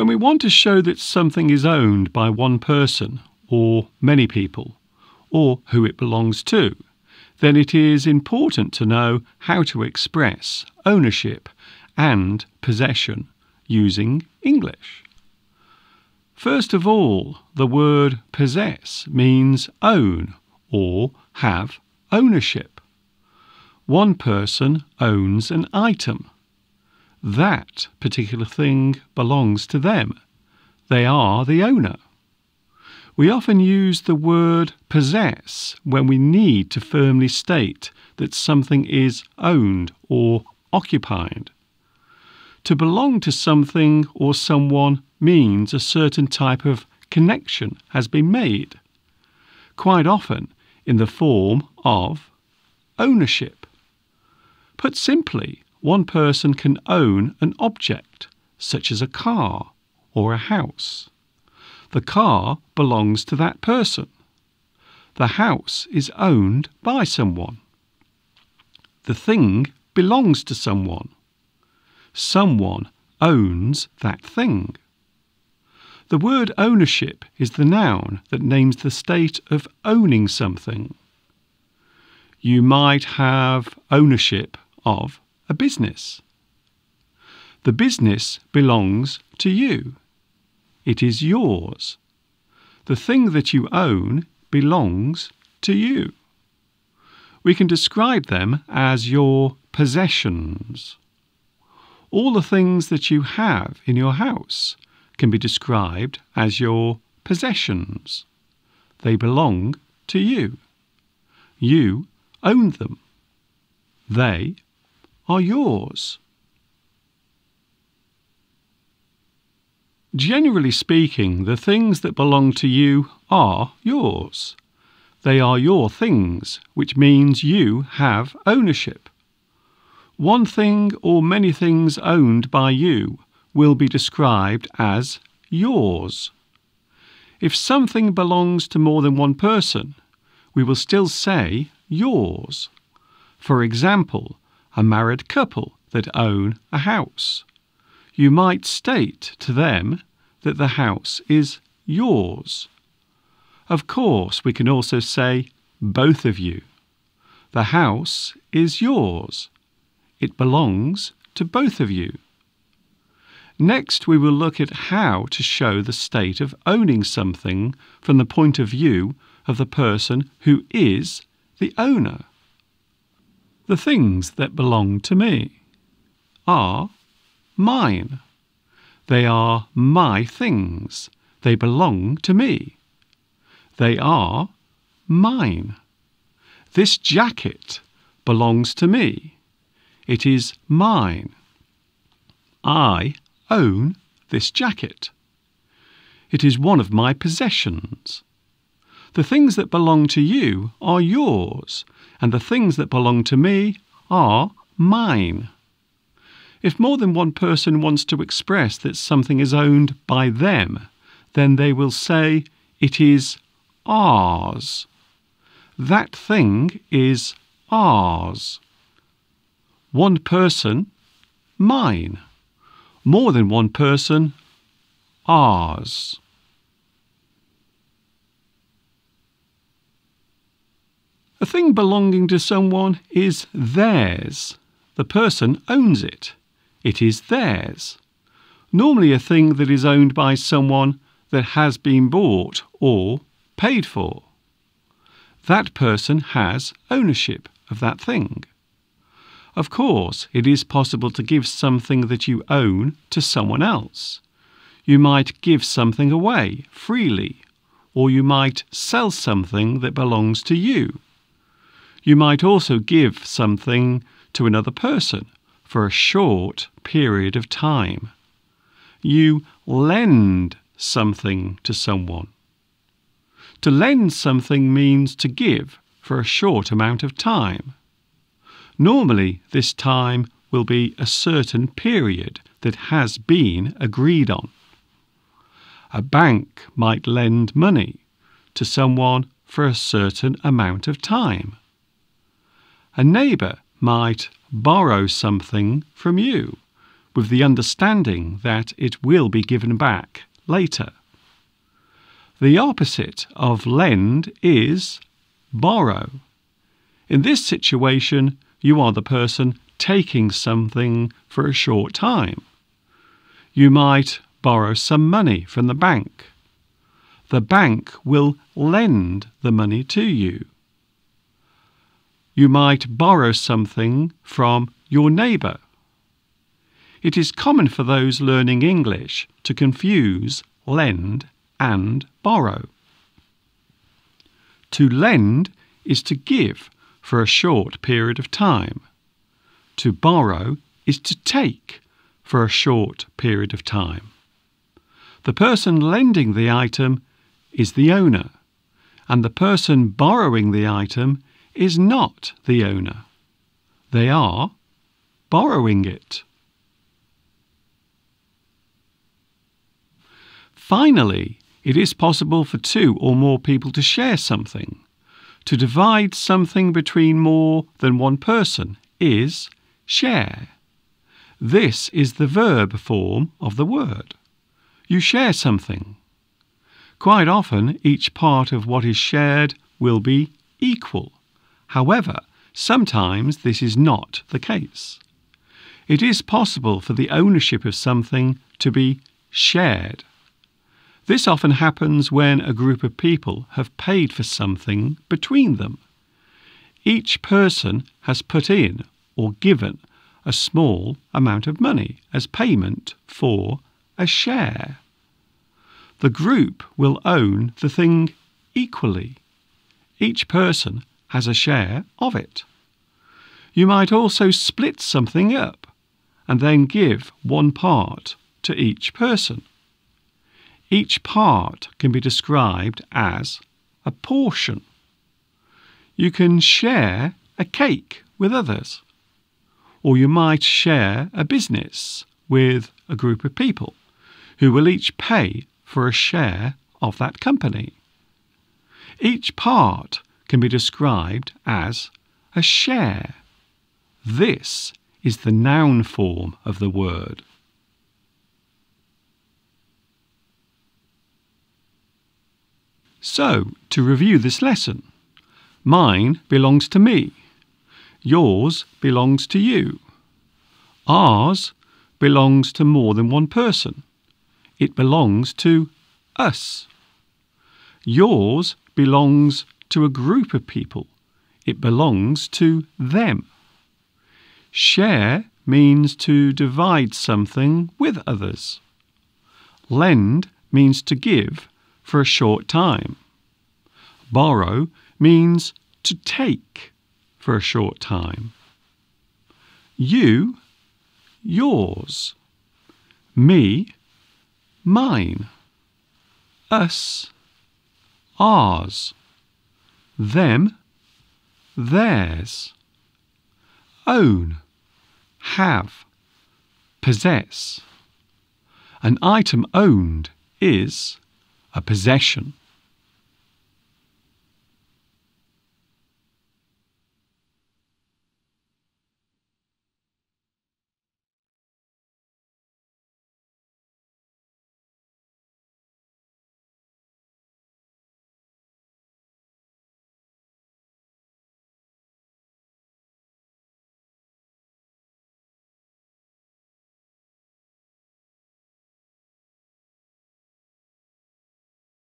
When we want to show that something is owned by one person or many people, or who it belongs to, then it is important to know how to express ownership and possession using English. First of all, the word possess means own or have ownership. One person owns an item. That particular thing belongs to them. They are the owner. We often use the word possess when we need to firmly state that something is owned or occupied. To belong to something or someone means a certain type of connection has been made, quite often in the form of ownership. Put simply, one person can own an object, such as a car or a house. The car belongs to that person. The house is owned by someone. The thing belongs to someone. Someone owns that thing. The word ownership is the noun that names the state of owning something. You might have ownership of a business. The business belongs to you. It is yours. The thing that you own belongs to you. We can describe them as your possessions. All the things that you have in your house can be described as your possessions. They belong to you. You own them. They are yours. Generally speaking, the things that belong to you are yours. They are your things, which means you have ownership. One thing or many things owned by you will be described as yours. If something belongs to more than one person, we will still say yours. For example, a married couple that own a house. You might state to them that the house is yours. Of course, we can also say both of you. The house is yours. It belongs to both of you. Next, we will look at how to show the state of owning something from the point of view of the person who is the owner. The things that belong to me are mine. They are my things. They belong to me. They are mine. This jacket belongs to me. It is mine. I own this jacket. It is one of my possessions. The things that belong to you are yours, and the things that belong to me are mine. If more than one person wants to express that something is owned by them, then they will say it is ours. That thing is ours. One person, mine. More than one person, ours. A thing belonging to someone is theirs. The person owns it. It is theirs. Normally a thing that is owned by someone that has been bought or paid for. That person has ownership of that thing. Of course, it is possible to give something that you own to someone else. You might give something away freely, or you might sell something that belongs to you. You might also give something to another person for a short period of time. You lend something to someone. To lend something means to give for a short amount of time. Normally, this time will be a certain period that has been agreed on. A bank might lend money to someone for a certain amount of time. A neighbour might borrow something from you with the understanding that it will be given back later. The opposite of lend is borrow. In this situation, you are the person taking something for a short time. You might borrow some money from the bank. The bank will lend the money to you. You might borrow something from your neighbour. It is common for those learning English to confuse lend and borrow. To lend is to give for a short period of time. To borrow is to take for a short period of time. The person lending the item is the owner, and the person borrowing the item is not the owner. They are borrowing it. Finally, it is possible for two or more people to share something. To divide something between more than one person is share. This is the verb form of the word. You share something. Quite often, each part of what is shared will be equal. However, sometimes this is not the case. It is possible for the ownership of something to be shared. This often happens when a group of people have paid for something between them. Each person has put in or given a small amount of money as payment for a share. The group will own the thing equally. Each person has a share of it. You might also split something up and then give one part to each person. Each part can be described as a portion. You can share a cake with others, or you might share a business with a group of people who will each pay for a share of that company. Each part can be described as a share. This is the noun form of the word. So, to review this lesson, mine belongs to me. Yours belongs to you. Ours belongs to more than one person. It belongs to us. Yours belongs to a group of people. It belongs to them. Share means to divide something with others. Lend means to give for a short time. Borrow means to take for a short time. You, yours. Me, mine. Us, ours. Them, theirs. Own, have, possess. An item owned is a possession.